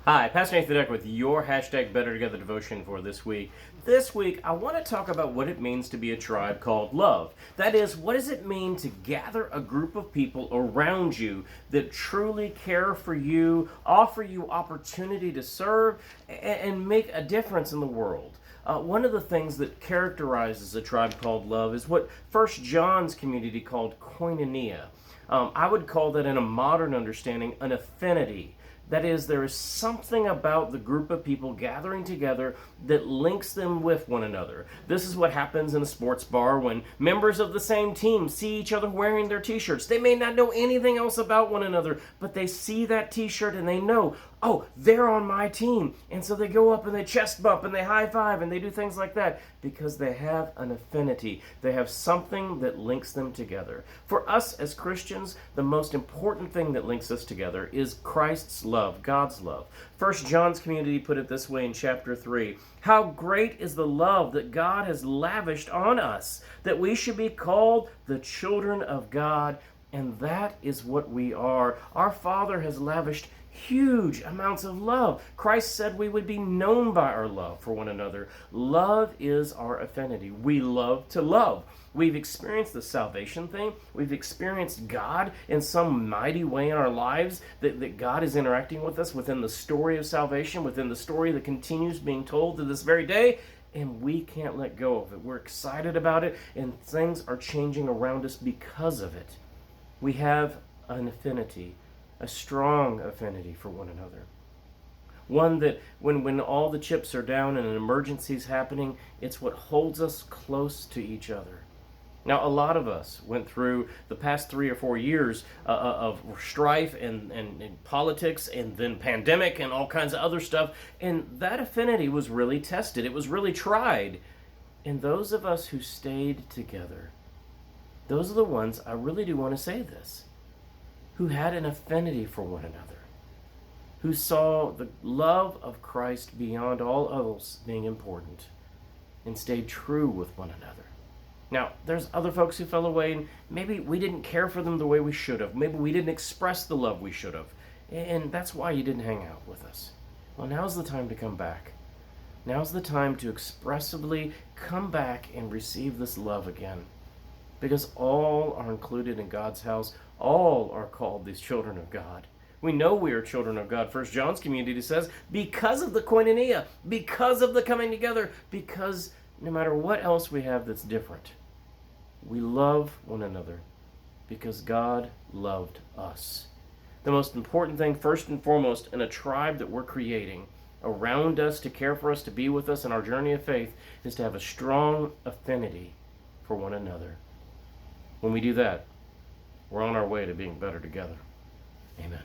Hi, Pastor Nathan Deck with your hashtag Better Together devotion for this week. This week, I want to talk about what it means to be a tribe called love. That is, what does it mean to gather a group of people around you that truly care for you, offer you opportunity to serve, and make a difference in the world? One of the things that characterizes a tribe called love is what First John's community called koinonia. I would call that, in a modern understanding, an affinity. That is, there is something about the group of people gathering together that links them with one another. This is what happens in a sports bar when members of the same team see each other wearing their t-shirts. They may not know anything else about one another, but they see that t-shirt and they know, oh, they're on my team. And so they go up and they chest bump and they high five and they do things like that because they have an affinity. They have something that links them together. For us as Christians, the most important thing that links us together is Christ's love, God's love. First John's community put it this way in chapter 3. How great is the love that God has lavished on us, that we should be called the children of God, and that is what we are. Our Father has lavished huge amounts of love. Christ said we would be known by our love for one another. Love is our affinity. We love to love. We've experienced the salvation thing. We've experienced God in some mighty way in our lives, that God is interacting with us within the story of salvation, within the story that continues being told to this very day, and we can't let go of it. We're excited about it, and things are changing around us because of it. We have an affinity, a strong affinity for one another. One that when all the chips are down and an emergency is happening, it's what holds us close to each other. Now, a lot of us went through the past 3 or 4 years of strife and politics and then pandemic and all kinds of other stuff, and that affinity was really tested. It was really tried. And those of us who stayed together, those are the ones, I really do want to say this, who had an affinity for one another, who saw the love of Christ beyond all else being important, and stayed true with one another. Now, there's other folks who fell away, and maybe we didn't care for them the way we should have. Maybe we didn't express the love we should have, and that's why you didn't hang out with us. Well, now's the time to come back. Now's the time to expressively come back and receive this love again, because all are included in God's house. All are called these children of God. We know we are children of God. First John's community says, because of the koinonia, because of the coming together, because no matter what else we have that's different, we love one another because God loved us. The most important thing, first and foremost, in a tribe that we're creating around us to care for us, to be with us in our journey of faith, is to have a strong affinity for one another. When we do that, we're on our way to being better together. Amen.